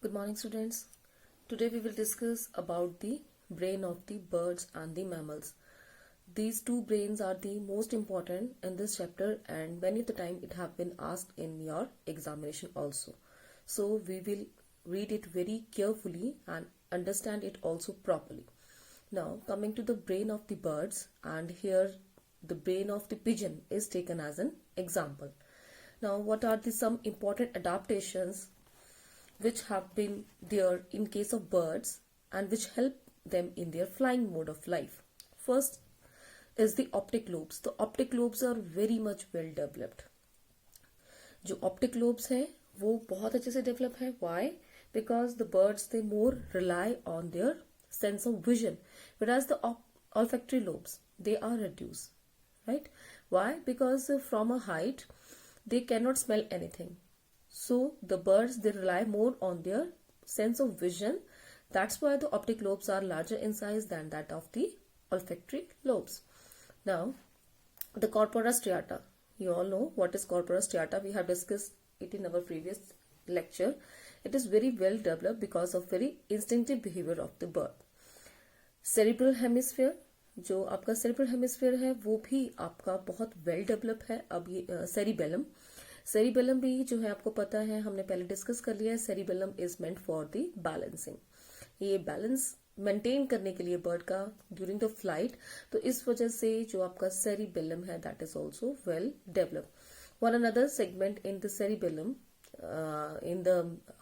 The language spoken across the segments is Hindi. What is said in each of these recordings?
Good morning, students. Today we will discuss about the brain of the birds and the mammals. These two brains are the most important in this chapter, and many of the time it have been asked in your examination also. So we will read it very carefully and understand it also properly. Now coming to the brain of the birds, and here the brain of the pigeon is taken as an example. Now what are the some important adaptations which have been there in case of birds and which help them in their flying mode of life? First is the optic lobes. The optic lobes are very much well developed. जो optic lobes हैं वो बहुत अच्छे से develop है. Why? Because the birds they more rely on their sense of vision, whereas the olfactory lobes they are reduced. Right? Why? Because from a height they cannot smell anything. So the birds they rely more on their sense of vision. That's why the optic lobes are larger in size than that of the olfactory lobes. Now the corpora striata. You all know what is corpora striata. We have discussed it in our previous lecture. It is very well developed because of very instinctive behavior of the bird. Cerebral hemisphere, जो आपका cerebral hemisphere है वो भी आपका बहुत well developed है. अब ये cerebellum, सेरिबेलम भी जो है आपको पता है, हमने पहले डिस्कस कर लिया है. Cerebellum is meant for the balancing. ये बैलेंस मेंटेन करने के लिए बर्ड का ड्यूरिंग द फ्लाइट, तो इस वजह से जो आपका सेरिबेलम है that is also well developed. One another segment in the cerebellum in the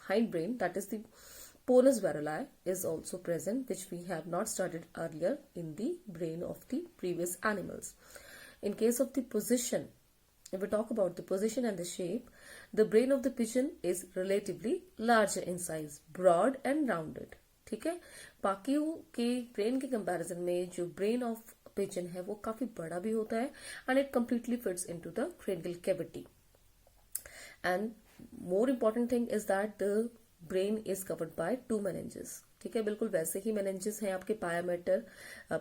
hindbrain, that is the polus varoli, is also present, which we have not studied earlier in the brain of the previous animals. In case of the position, if we talk about the position and the shape, the brain of the pigeon is relatively larger in size, broad and rounded. ठीक है, बाकियों के ब्रेन के कंपैरिजन में जो ब्रेन ऑफ पिजन है वो काफी बड़ा भी होता है, and it completely fits into the cranial cavity. And more important thing is that the brain is covered by two meninges. ठीक है, बिल्कुल वैसे ही meninges हैं आपके पाया मेटर,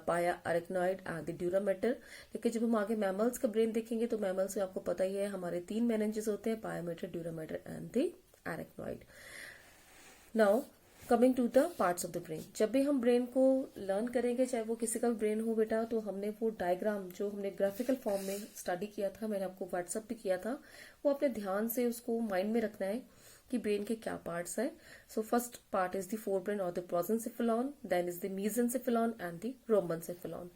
पाया arachnoid and the dura mater. लेकिन जब हम आगे मैमल्स का ब्रेन देखेंगे तो मैमल्स में आपको पता ही है हमारे तीन meninges होते हैं, pia mater, dura mater and the arachnoid. Now coming to the parts of the brain. जब भी हम ब्रेन को लर्न करेंगे, चाहे वो किसी का भी ब्रेन हो बेटा, तो हमने वो डायग्राम जो हमने ग्राफिकल फॉर्म में स्टडी किया था, मैंने आपको व्हाट्सएप भी किया था, वो अपने ध्यान से उसको माइंड में रखना है कि ब्रेन के क्या पार्ट्स हैं. So first part is the forebrain और the prosencephalon, then is the mesencephalon and the rhombencephalon.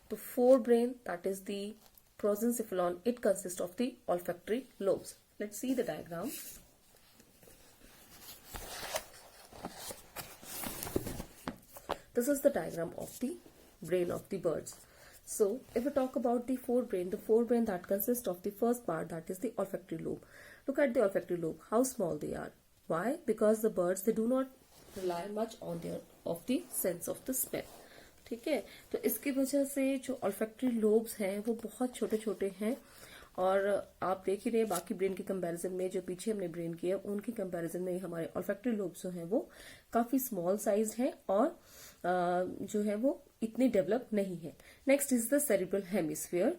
तो forebrain that is the prosencephalon, it consist of the olfactory lobes. Let's see the diagram. This is the diagram of the brain of the birds. So if we talk about the forebrain that consists of the first part, that is the olfactory lobe. Look at the olfactory lobe, how small they are. Why? Because the birds they do not rely much on their of the sense of the smell. ठीक है, तो इसकी वजह से जो olfactory lobes हैं वो बहुत छोटे छोटे हैं. और आप देख ही रहे बाकी ब्रेन के कंपैरिजन में, जो पीछे हमने ब्रेन किया उनके कंपैरिजन में हमारे olfactory lobes जो हैं वो काफी स्मॉल साइज हैं और जो है वो इतने डेवलप नहीं है. Next is the cerebral hemisphere.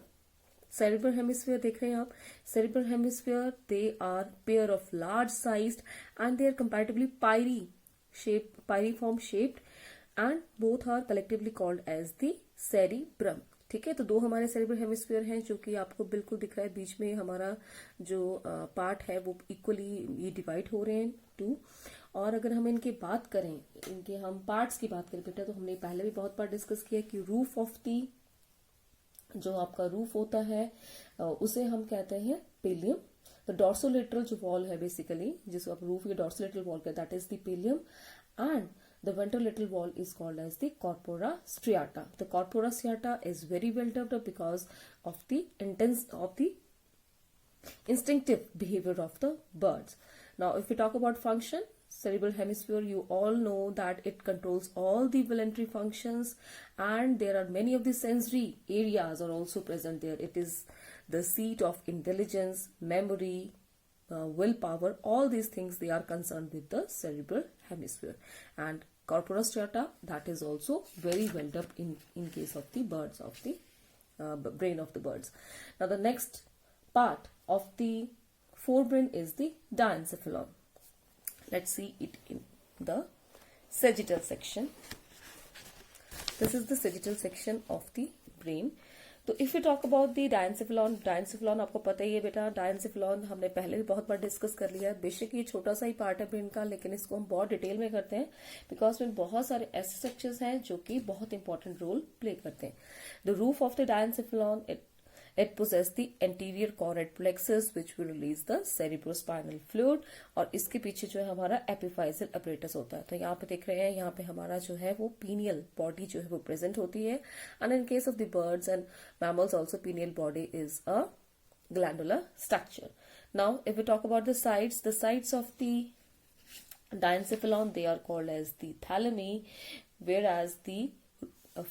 Cerebral hemisphere देख रहे हैं आप. Cerebral hemisphere they are pair of large sized and they are comparatively pyriform shaped and both are collectively called as the cerebrum. ठीक है, तो दो हमारे सेरिब्रल हेमिस्फीयर हैं जो कि आपको बिल्कुल दिख रहा है. बीच में हमारा जो पार्ट है वो इक्वली ये डिवाइड हो रहे हैं टू. और अगर हम इनकी बात करें, इनके हम पार्ट्स की बात करें बेटा, तो हमने पहले भी बहुत बार डिस्कस किया कि रूफ ऑफ दी, जो आपका रूफ होता है उसे हम कहते हैं पिलियम. द डॉर्सोलेटरल जो वॉल है बेसिकली, जिसको आप रूफ या डॉर्सोलेटरल वॉल कहते हैं, that is the pallium. And the ventrolateral wall is called as the corpora striata. The corpora striata is very well developed because of the instinctive behavior of the birds. Now if we talk about function, cerebral hemisphere, you all know that it controls all the voluntary functions, and there are many of the sensory areas are also present there. It is the seat of intelligence, memory, willpower. All these things they are concerned with the cerebral hemisphere. And corpora striata, that is also very well developed in case of the birds, of the brain of the birds. Now the next part of the forebrain is the diencephalon. Let's see it in the sagittal section. This is the sagittal section of the brain. तो if you talk about the diencephalon, diencephalon आपको पता ही है बेटा, डायनसेफेलॉन हमने पहले भी बहुत बार डिस्कस कर लिया है। बेशक ये छोटा सा ही पार्ट है ब्रेन का, लेकिन इसको हम बहुत डिटेल में करते हैं बिकॉज में बहुत सारे ऐसे स्ट्रक्चर्स हैं जो कि बहुत इंपॉर्टेंट रोल प्ले करते हैं। The roof of the diencephalon, it possess the anterior choroid plexus which will release the cerebrospinal fluid, और इसके पीछे जो है हमारा एपिफाइजल apparatus होता है। तो यहाँ पे देख रहे हैं, यहाँ पे हमारा जो है वो pineal body जो है वो प्रेजेंट होती है। And in case of the birds and mammals also pineal body is a glandular structure. Now if we talk about the sides of the diencephalon, they are called as the thalami, whereas the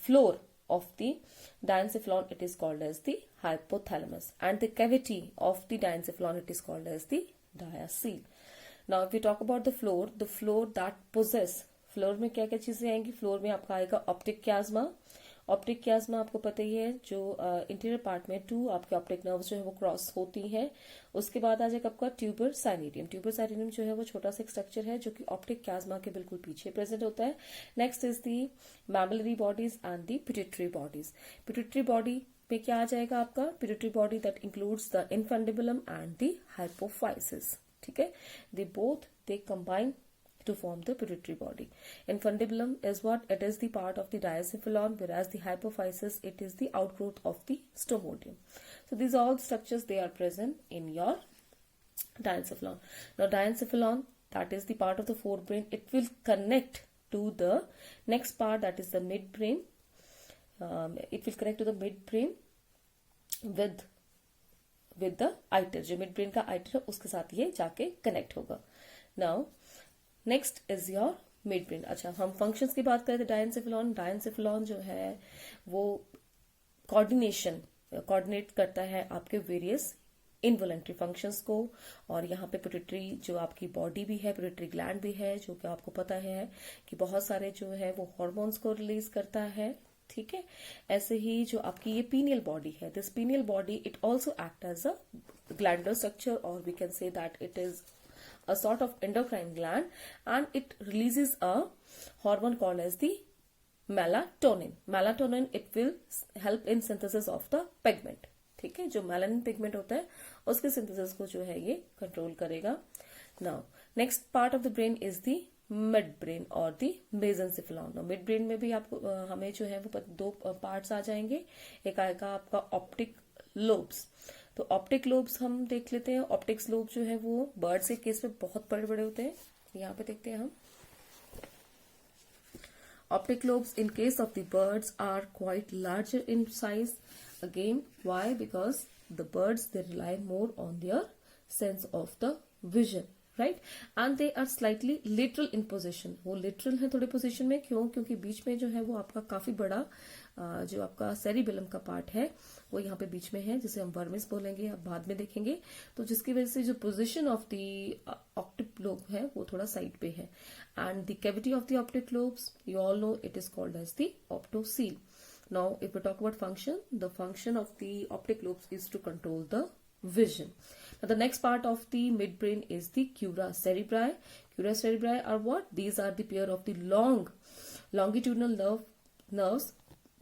floor of the diencephalon, it is called as the hypothalamus, and the cavity of the diencephalon, it is called as the diastole. Now if we talk about the floor that possess, floor में क्या क्या चीजें आएंगी? फ्लोर में आपका आएगा ऑप्टिक क्याज्मा। ऑप्टिक क्याज्मा आपको पता ही है, जो इंटीरियर पार्ट में 2 आपके ऑप्टिक नर्व्स जो है वो क्रॉस होती है। उसके बाद आ जाएगा आपका ट्यूबर साइनेरियम। ट्यूबर साइनेरियम जो है वो छोटा सा एक स्ट्रक्चर है जो कि ऑप्टिक क्याज्मा के बिल्कुल पीछे प्रेजेंट होता है। Next is the mammillary bodies and the pituitary bodies. Pituitary body में क्या आ जाएगा आपका? Pituitary body that includes the infundibulum and the hypophysis. ठीक है, they combine to form the pituitary body. Infundibulum is what? It is the part of the diencephalon, whereas the hypophysis, it is the outgrowth of the stomodium. So these all structures, they are present in your diencephalon. Now diencephalon, that is the part of the forebrain. It will connect to the next part, that is the midbrain. It will connect to the midbrain with the iter. जो midbrain का iter है उसके साथ ये जाके connect होगा. Now next is your mid brain. अच्छा, हम फंक्शंस की बात करें तो डायनसेफेलॉन जो है वो कोऑर्डिनेट करता है आपके वेरियस इनवॉलंटरी फंक्शंस को। और यहाँ पे पिट्यूटरी जो आपकी बॉडी भी है, पिट्यूटरी ग्लैंड भी है, जो कि आपको पता है कि बहुत सारे जो है वो हार्मोन्स को रिलीज करता है। ठीक है, ऐसे ही जो आपकी ये पीनियल बॉडी है, this pineal body it also act as a glandular structure, और we can say that it is a sort of endocrine gland, and it releases a hormone called as the melatonin. Melatonin, it will help in synthesis of the pigment. ठीक है, जो मेलानिन पिगमेंट होता है उसके सिंथेसिस को जो है ये कंट्रोल करेगा। Now next part of the brain is the mid brain और द मेसेंसेफेलॉन। मिड ब्रेन में भी आपको हमें जो है वो 2 पार्ट्स आ जाएंगे। एक आएगा आपका ऑप्टिक लोब्स। तो ऑप्टिक लोब्स हम देख लेते हैं। ऑप्टिक्स लोब जो है वो बर्ड्स के केस में बहुत बड़े बड़े होते हैं। यहाँ पे देखते हैं हम, optic lobes in case of the birds are quite larger in size. Again why? Because the birds they rely more on their sense of the vision, right, and they are slightly lateral in position. वो लिटरल है थोड़े पोजिशन में, क्यों? क्योंकि बीच में जो है वो आपका काफी बड़ा जो आपका सेरिबेलम का पार्ट है वो यहाँ पे बीच में है, जिसे हम वर्मिस बोलेंगे, अब बाद में देखेंगे। तो जिसकी वजह से जो position of the optic lobe है वो थोड़ा साइड पे है। And the cavity of the optic lobes, you all know, it is called as the optocoel. Now if we talk about function, the function of the optic lobes is to control the vision. Now the next part of the midbrain is the cura cerebri. Cura cerebri are what? These are the pair of the longitudinal nerves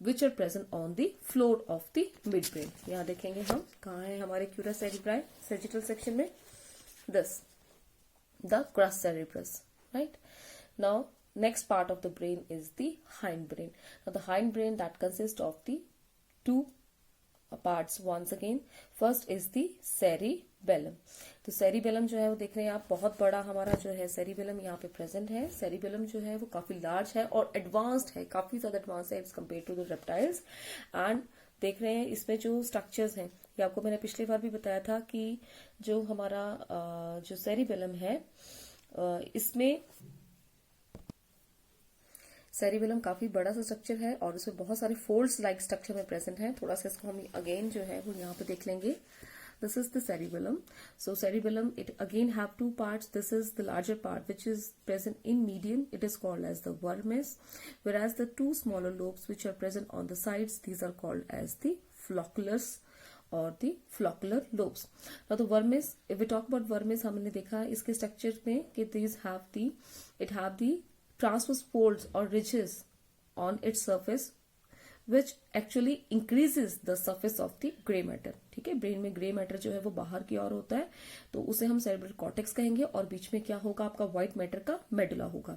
which are present on the floor of the midbrain. यहाँ देखेंगे हम कहाँ है हमारे cura cerebri, sagittal section में. This, the crus cerebrus, right? Now next part of the brain is the hindbrain. Now the hindbrain that consists of the 2 parts once again. First is the cerebellum. तो cerebellum जो है वो देख रहे हैं आप, बहुत बड़ा हमारा जो है cerebellum यहाँ पे प्रेजेंट है. cerebellum जो है वो काफी लार्ज है और एडवांस्ड है, काफी ज्यादा एडवांस है as compare to the reptiles. And देख रहे हैं इसमें जो स्ट्रक्चर्स हैं, ये आपको मैंने पिछली बार भी बताया था कि जो हमारा जो cerebellum है इसमें सेरिबेलम काफी बड़ा सा स्ट्रक्चर है और उसमें बहुत सारे फोल्ड्स लाइक स्ट्रक्चर में प्रेजेंट है. थोड़ा सा इसको हम अगेन जो है वो यहाँ पे देख लेंगे. This is the cerebellum. So cerebellum, it again have 2 parts. This is the larger part which is present in median. It is called as the vermis, whereas the 2 smaller lobes which are present on the sides, these are called as the flocculus और the floccular lobes. Now the vermis, if we talk about vermis, हमने देखा इसके स्ट्रक्चर में कि this have the, it have the transverse folds और ridges on its surface which actually increases the surface of the gray matter। ठीक है, ब्रेन में ग्रे मैटर जो है वो बाहर की ओर होता है, तो उसे हम सेरेब्रल कॉर्टेक्स कहेंगे, और बीच में क्या होगा आपका व्हाइट मैटर का मेडुला होगा।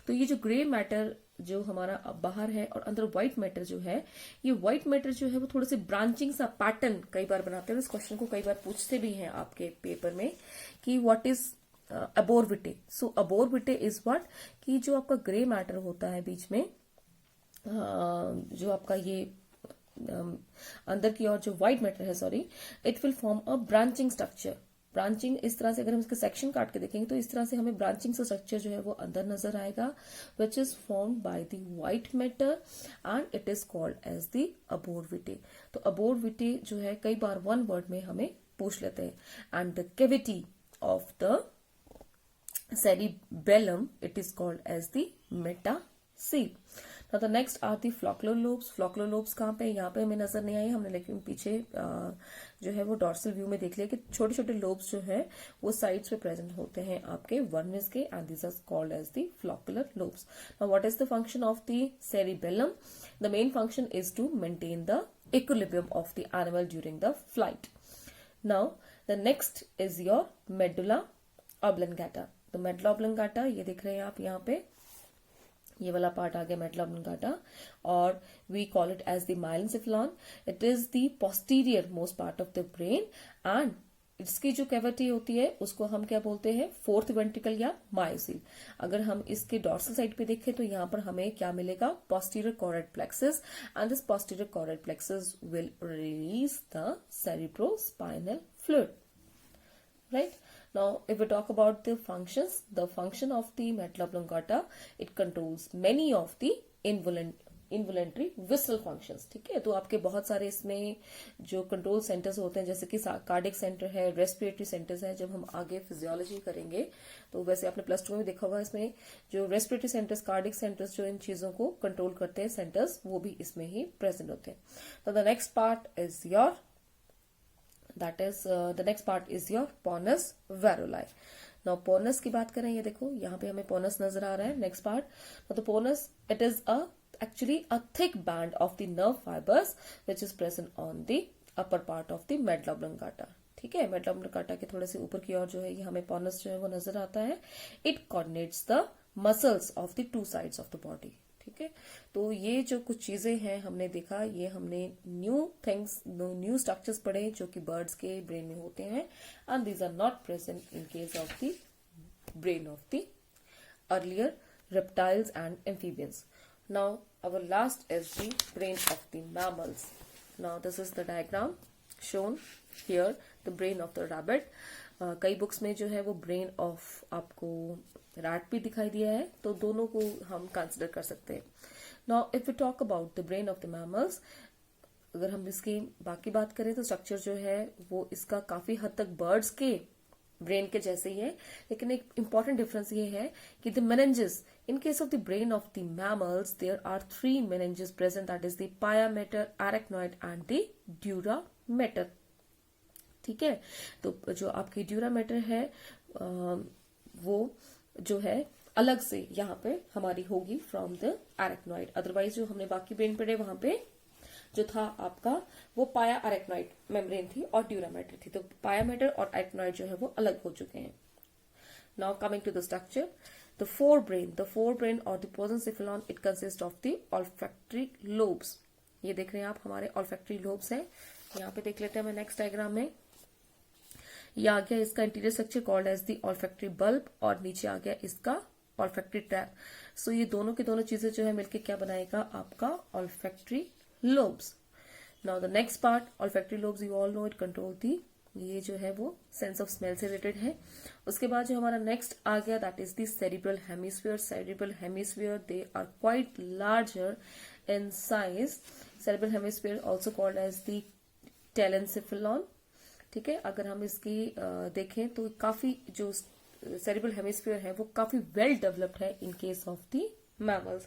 तो ये जो ग्रे मैटर जो हमारा बाहर है और अंदर व्हाइट मैटर जो है, ये व्हाइट मैटर जो है वो थोड़े से ब्रांचिंग सा पैटर्न कई बार बनाते हैं। इस क्वेश्चन को कई बार पूछते भी हैं आपके पेपर में कि what is arbor vitae. So arbor vitae is what, कि जो आपका ग्रे मैटर होता है बीच में, जो आपका ये अंदर की ओर जो व्हाइट मैटर है, sorry, it will form a branching structure. Branching इस तरह से, अगर हम इसके सेक्शन काट के देखेंगे तो इस तरह से हमें ब्रांचिंग सा स्ट्रक्चर जो है वो अंदर नजर आएगा, which is formed by the white matter and it is called as the arbor vitae. तो अबोरविटे जो है कई बार वन वर्ड में हमें पूछ लेते हैं। And the cavity of the cerebellum, it is called as the metacerebellum. Now the next are the floccular lobes। floccular lobes कहाँ पे, यहाँ पे हमें नजर नहीं आई हमने, लेकिन पीछे जो है वो डॉर्सल व्यू में देख लिया कि छोटे छोटे लोब्स जो है वो साइड्स पे प्रेजेंट होते हैं आपके वर्मिस के, and this are called as the floccular lobes. Now what is the function of the cerebellum? The main function is to maintain the equilibrium of the animal during the flight. Now the next is your medulla oblongata। तो मेडुला ऑब्लोंगाटा ये देख रहे हैं आप यहाँ पे, ये वाला पार्ट आ गया मेडुला ऑब्लोंगाटा, और we call it as the myelencephalon. It is the posterior most part of the brain, and इसकी जो कैविटी होती है उसको हम क्या बोलते हैं, फोर्थ वेंट्रिकल या मायोसिल। अगर हम इसके डॉर्सल साइड पे देखें तो यहाँ पर हमें क्या मिलेगा, posterior corded plexus, and this posterior corded plexus will release the cerebrospinal fluid, right? Now if we talk about the functions, the function of the medulla oblongata, it controls many of the involuntary visceral functions। ठीक है, तो आपके बहुत सारे इसमें जो कंट्रोल सेंटर्स होते हैं, जैसे कि कार्डिक सेंटर है, रेस्पिरेटरी सेंटर्स है। जब हम आगे फिजियोलॉजी करेंगे तो वैसे आपने प्लस 2 में देखा होगा, इसमें जो रेस्पिरेटरी सेंटर्स, कार्डिक सेंटर्स जो इन चीजों को कंट्रोल करते हैं सेंटर्स, वो भी इसमें ही प्रेजेंट होते हैं। तो the next part is your, that is the next part is your pons varoli। now pons की बात करें, ये देखो यहाँ पे हमें pons नजर आ रहा है। next part, तो pons, it is actually a thick band of the nerve fibers which is present on the upper part of the medulla oblongata। ठीक है, मेडुला ऑब्लोंगाटा के थोड़े से ऊपर की ओर जो है ये हमें pons जो है वो नजर आता है। it coordinates the muscles of the two sides of the body। ठीक है, तो ये जो कुछ चीजें हैं हमने देखा, ये हमने न्यू थिंग्स, न्यू स्ट्रक्चर्स पढ़े जो कि बर्ड्स के ब्रेन में होते हैं, and these are not present in case of the brain of the earlier reptiles and amphibians। now our last is the brain of the mammals। now this is the diagram shown here, the brain of the rabbit। कई बुक्स में जो है वो ब्रेन ऑफ आपको रैट भी दिखाई दिया है, तो दोनों को हम कंसिडर कर सकते हैं। Now if we talk about the brain of the mammals, अगर हम इसकी बाकी बात करें तो स्ट्रक्चर जो है वो इसका काफी हद तक बर्ड्स के ब्रेन के जैसे ही है, लेकिन एक इंपॉर्टेंट डिफरेंस ये है कि the meninges, in case of the brain of the mammals there are 3 meninges present, that is the pia mater, arachnoid and the dura mater. ठीक है, तो जो आपकी ड्यूरा मैटर है वो जो है अलग से यहाँ पे हमारी होगी फ्रॉम द एरेक्नॉइड। अदरवाइज जो हमने बाकी ब्रेन पढ़े वहां पे जो था आपका वो पाया एरेक्नॉइड मेम्ब्रेन थी और ड्यूरा मैटर थी, तो पाया मैटर और एरेक्नॉइड जो है वो अलग हो चुके हैं। Now coming to the structure, the forebrain और the prosencephalon, it consist of the olfactory lobes. ये देख रहे हैं आप हमारे ऑल्फैक्टरी लोब्स हैं, यहाँ पे देख लेते हैं हमें नेक्स्ट डायग्राम में। ये आ गया इसका interior structure called as the olfactory bulb, और नीचे आ गया इसका ऑल्फैक्टरी ट्रैक। सो ये दोनों की दोनों चीजें जो है मिलकर क्या बनाएगा आपका olfactory lobes. Now the next part, olfactory lobes, you all know it control the, ये जो है वो सेंस ऑफ स्मेल से रिलेटेड है। उसके बाद जो हमारा नेक्स्ट आ गया that is the cerebral hemisphere. Cerebral hemisphere they are quite larger in size. Cerebral hemisphere also called as the telencephalon. ठीक है, अगर हम इसकी देखें तो काफी जो सेरिब्रल हेमिस्फीयर है वो काफी वेल डेवलप्ड है इन case of the mammals.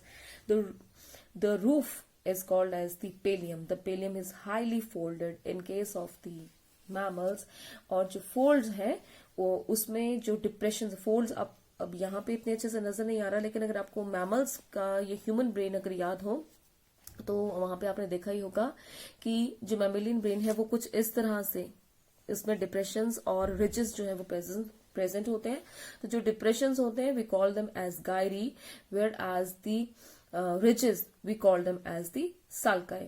The roof is called as the pallium. The pallium is highly folded in case of the mammals. और जो folds हैं वो उसमें जो depressions folds अब यहाँ पे इतने अच्छे से नजर नहीं आ रहा, लेकिन अगर आपको mammals का ये human brain अगर याद हो तो वहां पे आपने देखा ही होगा कि जो mammalian brain है वो कुछ इस तरह से, इसमें डिप्रेशंस और रिजेस जो है वो प्रेजेंट होते हैं. तो जो डिप्रेशंस होते हैं we call them as gyri, whereas the ridges we call them as the sulci.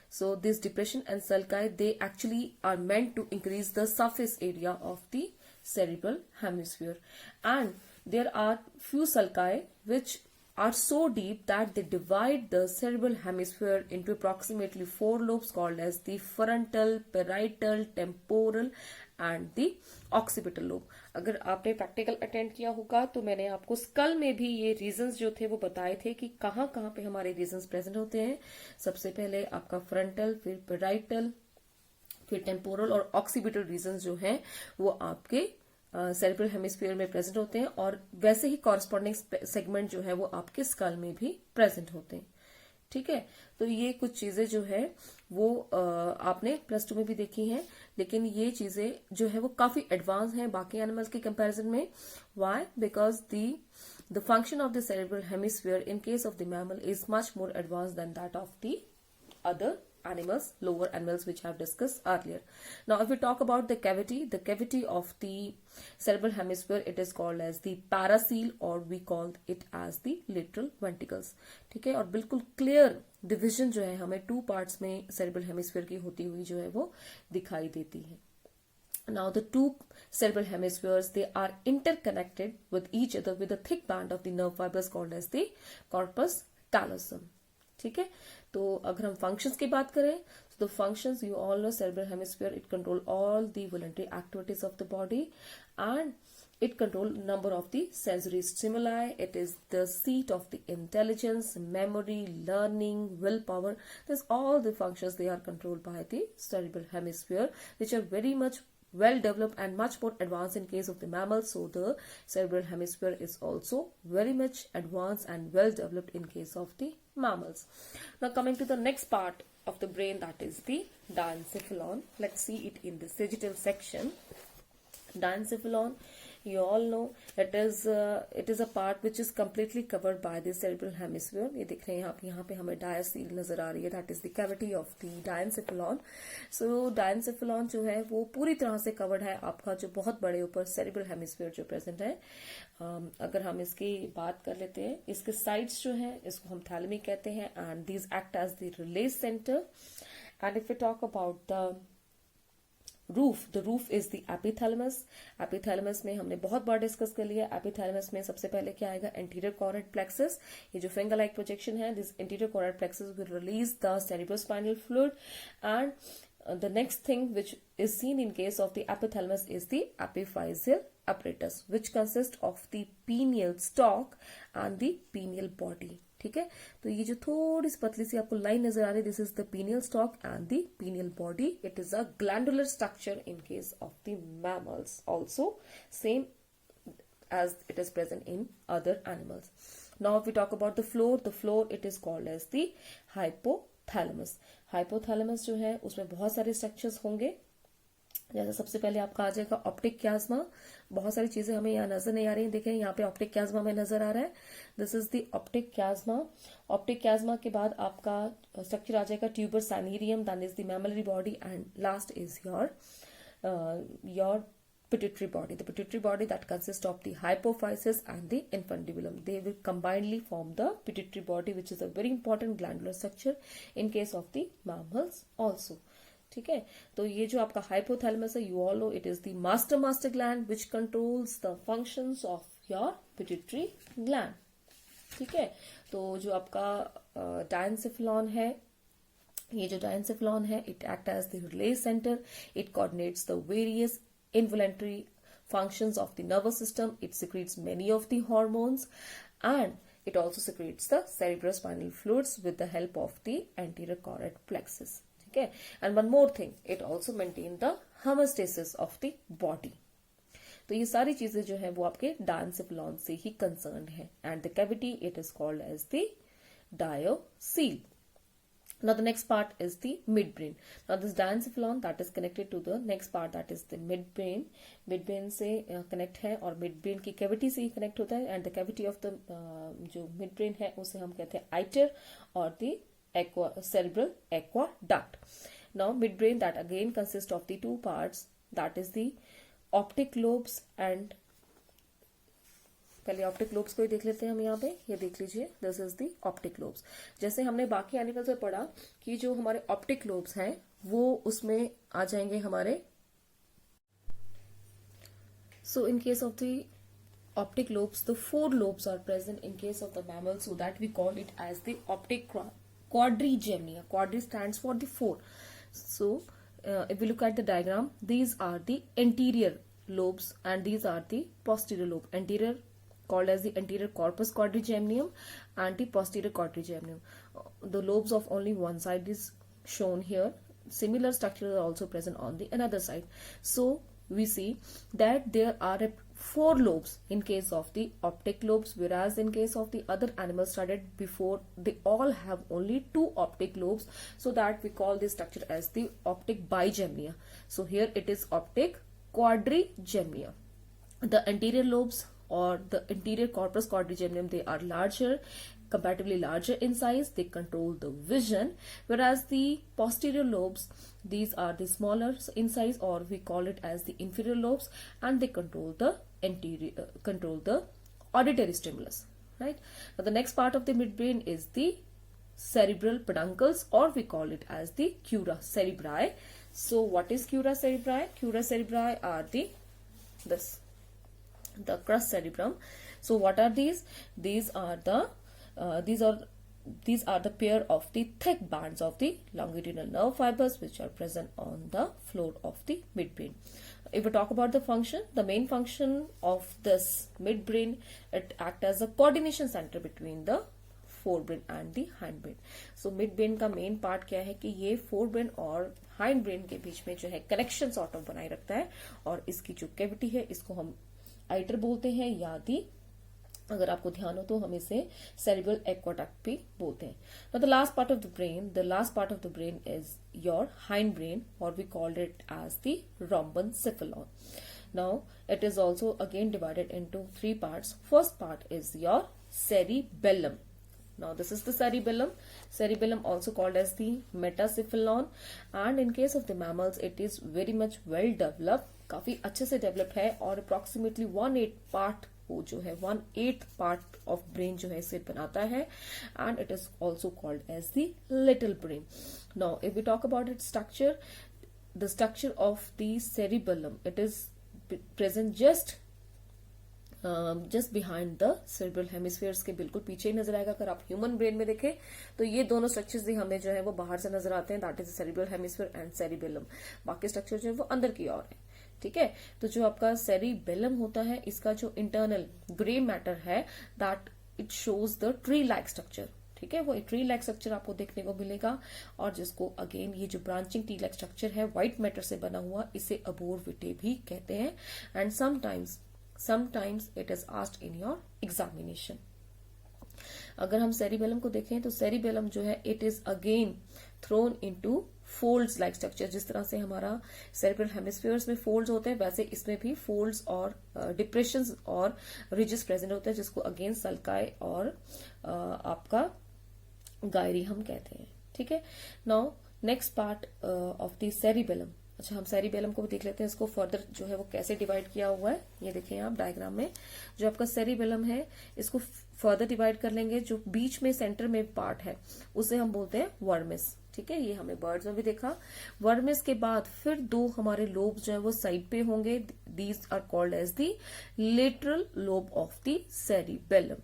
So this depression and sulci, they actually are meant to increase the surface area of the cerebral hemisphere, and there are few sulci which are so deep that they divide the cerebral hemisphere into approximately 4 lobes called as the frontal, parietal, temporal and the occipital lobe. अगर आपने प्रैक्टिकल अटेंड किया होगा तो मैंने आपको स्कल में भी ये रीजंस जो थे वो बताए थे कि कहाँ कहाँ पे हमारे रीजंस प्रेजेंट होते हैं. सबसे पहले आपका फ्रंटल, फिर पेराइटल, फिर टेम्पोरल और ऑक्सीपिटल रीजंस जो हैं वो आपके सेरेब्रल हेमिस्फीयर में प्रेजेंट होते हैं, और वैसे ही कॉरस्पॉन्डिंग सेगमेंट जो है वो आपके स्कल में भी प्रेजेंट होते हैं. ठीक है, तो ये कुछ चीजें जो है वो आपने प्लस 2 में भी देखी हैं, लेकिन ये चीजें जो है वो काफी एडवांस हैं बाकी एनिमल्स के कंपैरिजन में. Why? Because the function of the cerebral hemisphere in case of the mammal is much more advance than that of the other animals, lower animals which I have discussed earlier. Now if we talk about the cavity of the cerebral hemisphere, it is called as the paracele or we call it as the lateral ventricles. ठीक है, और बिल्कुल क्लियर डिविजन जो है हमें 2 पार्ट्स में cerebral hemisphere की होती हुई जो है वो दिखाई देती है. Now the 2 cerebral hemispheres, they are interconnected with each other with a thick band of the nerve fibers called as the corpus callosum. ठीक है, तो अगर हम फंक्शंस की बात करें तो functions, you all no cerebral hemisphere it control all the voluntary activities of the body and it control number of the sensory stimuli. It is the seat of the intelligence, memory, learning, willpower. There's all the functions, they are controlled by the cerebral hemisphere, which are very much well developed and much more advanced in case of the mammals. So the cerebral hemisphere is also very much advanced and well developed in case of the mammals. Now coming to the next part of the brain, that is the diencephalon. Let's see it in the sagittal section. Diencephalon, you all know it is a part which is completely covered by the cerebral hemisphere. ये देख रहे हैं आप, यहाँ पे हमें diaceal नजर आ रही है, that is the cavity of the diencephalon. So diencephalon जो है वो पूरी तरह से covered है आपका जो बहुत बड़े ऊपर cerebral hemisphere जो present है. अगर हम इसकी बात कर लेते हैं, इसके sides जो है इसको हम thalamus कहते हैं, and these act as the relay center. And if we talk about the roof is the epithalamus. Epithalamus में हमने बहुत बार डिस्कस कर लिया. एपिथैलेमस में सबसे पहले क्या आएगा? Anterior corded plexus. ये जो फिंगर लाइक प्रोजेक्शन है, this anterior corded plexus will release the cerebrospinal fluid, and the next thing which is seen in case of the epithalamus is the epiphyseal apparatus, which consists of the pineal stalk and the pineal body. ठीक है, तो ये जो थोड़ी सी पतली सी आपको लाइन नजर आ रही है, this is the pineal stock and the pineal body. It is a glandular structure in case of the mammals, also same as it is present in other animals. Now if we talk about the floor it is called as the hypothalamus. Hypothalamus जो है उसमें बहुत सारे स्ट्रक्चर्स होंगे. जैसे सबसे पहले आपका आ जाएगा ऑप्टिक क्याज्मा. बहुत सारी चीजें हमें यहाँ नजर नहीं आ रही हैं. देखें यहाँ पे ऑप्टिक क्याज्मा में नजर आ रहा है. This is the optic chiasma. Optic chiasma के बाद आपका स्ट्रक्चर आ जाएगा tuber cinereum, that is the mammillary body, and last is your pituitary body. The pituitary body that consists of the hypophysis and the infundibulum. They will combinedly form the pituitary body, which is a very important glandular structure in case of the mammals also. ठीक है, तो ये जो आपका हाइपोथैलेमस है, you all know it is the master gland which controls the functions of your pituitary gland. ठीक है, तो जो आपका डायनसेफलॉन है, ये जो डायनसेफलॉन है, it act as the relay centre. It coordinates the various involuntary functions of the nervous system. It secretes many of the hormones, and it also secretes the cerebrospinal fluids with the help of the anterior choroid plexus. Okay, and one more thing, it also maintains the homeostasis of the body. तो ये सारी चीजें जो है वो आपके डायनसेफलॉन से ही कंसर्न्ड है. And the cavity it is called as the diocoel. Now the next part is the midbrain. Now this diencephalon that is connected to the next part, that is the midbrain. Midbrain से connect है और midbrain की cavity से ही connect होता है, and the cavity of the जो midbrain है उसे हम कहते हैं iter और the cerebral aqueduct. Now midbrain that again consists of the two parts, that is the optic lobes and पहले ऑप्टिक लोब्स को ही देख लेते हैं हम यहाँ पे, ये देख लीजिए, this is the optic lobes. जैसे हमने बाकी एनिमल्स में पढ़ा कि जो हमारे ऑप्टिक लोब्स हैं वो उसमें आ जाएंगे हमारे. So in case of the optic lobes, the four lobes are present in case of the mammal, so that we call it as the optic quadrigemia. Quadri stands for the four. So if we look at the diagram, these are the anterior lobes and these are the posterior lobe. Anterior called as the anterior corpus quadrigeminium and the posterior quadrigeminium. The lobes of only one side is shown here. Similar structures are also present on the another side. So we see that there are four lobes in case of the optic lobes, whereas in case of the other animals studied before, they all have only two optic lobes, so that we call this structure as the optic bigemia. So here it is optic quadrigemia. The anterior lobes or the anterior corpus quadrigeminium, they are larger, comparatively larger in size, they control the vision, whereas the posterior lobes, these are the smaller in size, or we call it as the inferior lobes, and they control the auditory stimulus, right? Now the next part of the midbrain is the cerebral peduncles, or we call it as the cura cerebri. So what is cura cerebri? Cura cerebri are the crus cerebrum. So what are these? These are the pair of the thick bands of the longitudinal nerve fibers which are present on the floor of the midbrain. If we talk about the function, the main function of this midbrain, it acts as a coordination center between the forebrain and the hindbrain. So midbrain का main part क्या है कि ये forebrain और hindbrain के बीच में जो है connection sort of बनाए रखता है, और इसकी जो cavity है इसको हम iter बोलते हैं, या दी अगर आपको ध्यान हो तो हम इसे cerebral aqueduct भी बोलते हैं. Now the last part of the brain is your hindbrain, or we called it as the rhombencephalon. Now it is also again divided into three parts. First part is your cerebellum. Now this is the cerebellum also called as the metacephalon, and in case of the mammals it is very much well developed, काफी अच्छे से developed है, और approximately 1/8 part वो जो है 1/8 part of brain जो है इसे बनाता है, and it is also called as the little brain. Now if we talk about its structure, the structure of the cerebellum, it is present just behind the cerebral hemispheres के बिल्कुल पीछे ही नजर आएगा. अगर आप ह्यूमन ब्रेन में देखें तो ये दोनों स्ट्रक्चर्स ही हमें जो है वो बाहर से नजर आते हैं, that is cerebral hemisphere and cerebellum. बाकी स्ट्रक्चर जो है वो अंदर की ओर है, ठीक है. तो जो आपका सेरिबेलम होता है, इसका जो इंटरनल ग्रे मैटर है, that it shows the tree like structure, ठीक है. वो ट्री लाइक स्ट्रक्चर आपको देखने को मिलेगा, और जिसको अगेन ये जो ब्रांचिंग ट्री लाइक स्ट्रक्चर है व्हाइट मैटर से बना हुआ, इसे अबोरविटे भी कहते हैं. And sometimes it is asked in your examination. अगर हम सेरिबेलम को देखें तो सेरिबेलम जो है it is again throne into folds like structure. जिस तरह से हमारा सेरिब्रल हेमिस्फीयर्स में फोल्ड्स होते हैं, वैसे इसमें भी फोल्ड्स और डिप्रेशंस और रिजेस प्रेजेंट होते हैं, जिसको अगेन सल्काई और आपका गायरी हम कहते हैं, ठीक है. Now next part of the cerebellum. अच्छा, हम सेरिबेलम को भी देख लेते हैं, इसको फर्दर जो है वो कैसे डिवाइड किया हुआ है. ये देखिए आप डायग्राम में जो आपका सेरिबेलम है, इसको फर्दर डिवाइड कर लेंगे. जो बीच में सेंटर में पार्ट है उसे हम बोलते हैं वर्मिस, ठीक है. ये हमने बर्ड्स में भी देखा. वर्मिस के बाद फिर दो हमारे लोब जो है वो साइड पे होंगे. These are called as the lateral lobe of the cerebellum,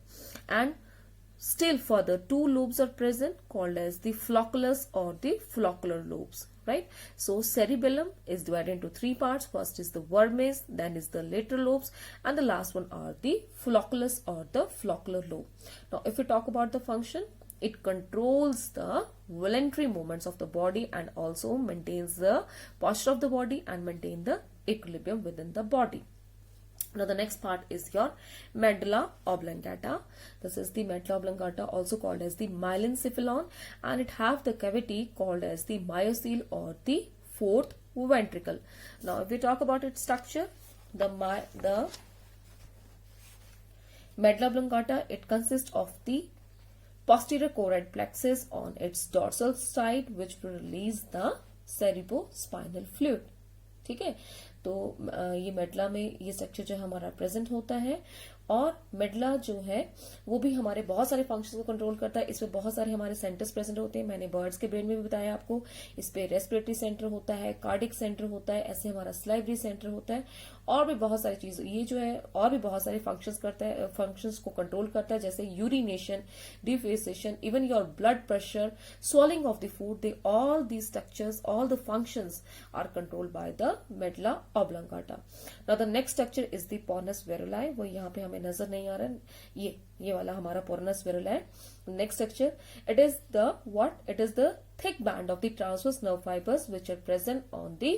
and still further two lobes are present called as the flocculus or the floccular lobes, right? So cerebellum is divided into three parts. First is the vermis, then is the lateral lobes, and the last one are the flocculus or the floccular lobe. Now if we talk about the function, it controls the voluntary movements of the body and also maintains the posture of the body and maintain the equilibrium within the body. Now the next part is your medulla oblongata. This is the medulla oblongata, also called as the myelencephalon, and it have the cavity called as the myocele or the fourth ventricle. Now if we talk about its structure, the medulla oblongata, it consists of the posterior choroid plexus on its dorsal side, which will release the cerebrospinal fluid. ठीक है, तो ये मेडला में ये स्ट्रक्चर जो हमारा प्रेजेंट होता है, और मेडला जो है वो भी हमारे बहुत सारे फंक्शंस को कंट्रोल करता है. इसमें बहुत सारे हमारे सेंटर्स प्रेजेंट होते हैं. मैंने बर्ड्स के ब्रेन में भी बताया आपको. इस पे रेस्पिरेटरी सेंटर होता है, कार्डिक सेंटर होता है, ऐसे हमारा स्लाइवरी सेंटर होता है, और भी बहुत सारी चीज. ये जो है और भी बहुत सारे फंक्शंस करता है, फंक्शंस को कंट्रोल करता है, जैसे urination, defecation, even your blood pressure, swallowing of the food. They all these structures, all the functions are controlled by the medulla oblongata. Now the next structure is the porus veruli. वो यहाँ पे हमें नजर नहीं आ रहा है. ये वाला हमारा porus veruli है. Next structure, it is the what? It is the thick band of the transverse nerve fibers which are present on the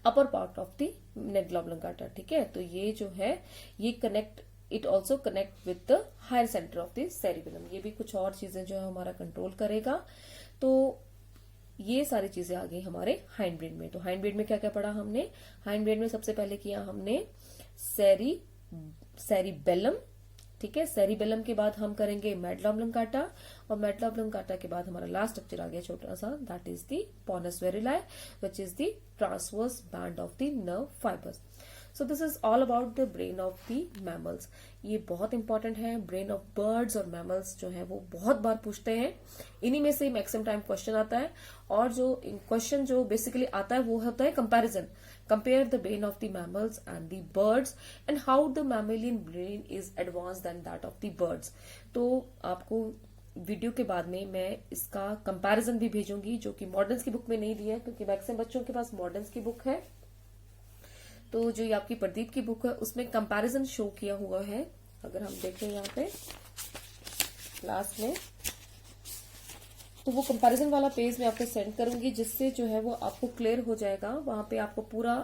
upper part of the medulla oblongata. ठीक है, तो ये जो है ये connect, it also connect with the higher centre of the cerebellum. ये भी कुछ और चीजें जो है हमारा कंट्रोल करेगा. तो ये सारी चीजें आ गई हमारे हाइंड ब्रेन में. तो हाइंड ब्रेन में क्या क्या पढ़ा हमने? हाइंड ब्रेन में सबसे पहले किया हमने सेरिबेलम. ठीक है, सेरिबेलम के बाद हम करेंगे मेडुला ऑब्लोंगाटा, और मेडुला ऑब्लोंगाटा के बाद हमारा लास्ट स्ट्रक्चर आ गया छोटा सा, that is the pons varolii, which is the transverse band of the nerve fibres. So this is all about the brain of the mammals. ये बहुत इंपॉर्टेंट है. ब्रेन ऑफ बर्ड्स और मैमल्स जो है वो बहुत बार पूछते हैं. इन्हीं में से मैक्सिमम टाइम क्वेश्चन आता है, और जो क्वेश्चन जो बेसिकली आता है वो होता है comparison. Compare the brain of the mammals and the birds and how the mammalian brain is advanced than that of the birds. तो आपको वीडियो के बाद में मैं इसका कंपैरिजन भी भेजूंगी, जो कि मॉडर्न्स की बुक में नहीं दिया है, क्योंकि मैक्सिमम बच्चों के पास मॉडर्न्स की बुक है. तो जो ये आपकी प्रदीप की बुक है उसमें कंपैरिजन शो किया हुआ है. अगर हम देखें यहाँ पे लास्ट में, तो वो कंपैरिजन वाला पेज मैं आपको सेंड करूंगी, जिससे जो है वो आपको क्लियर हो जाएगा. वहां पे आपको पूरा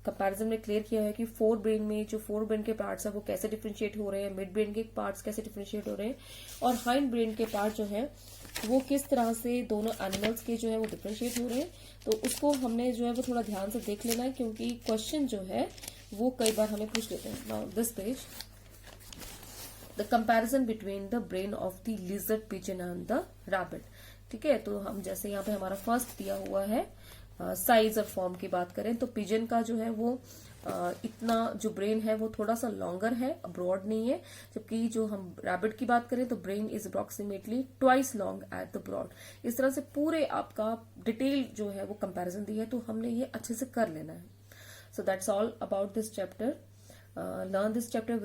कंपैरिजन में क्लियर किया है कि फोर ब्रेन में जो फोर ब्रेन के पार्ट्स है वो कैसे डिफरेंशिएट हो रहे हैं, मिड ब्रेन के पार्ट्स कैसे डिफरेंशिएट हो रहे हैं, और हाइंड ब्रेन के पार्ट जो है वो किस तरह से दोनों एनिमल्स के जो है वो डिफरेंशिएट हो रहे हैं. तो उसको हमने जो है वो थोड़ा ध्यान से देख लेना है, क्योंकि क्वेश्चन जो है वो कई बार हमें पूछ लेते हैं. Now this page, the comparison between the brain of the lizard, pigeon and the rabbit. ठीक है, तो हम जैसे यहाँ पे हमारा फर्स्ट दिया हुआ है साइज और फॉर्म की बात करें, तो पिजन का जो है वो इतना जो ब्रेन है वो थोड़ा सा लॉन्गर है, ब्रॉड नहीं है. जबकि जो हम रैबिट की बात करें तो brain is approximately twice long at the broad. इस तरह से पूरे आपका डिटेल जो है वो कंपैरिजन दी है, तो हमने ये अच्छे से कर लेना है. So that's all about this chapter. Learn this chapter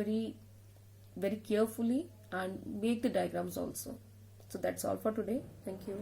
very carefully and make the diagrams also. So that's all for today. Thank you.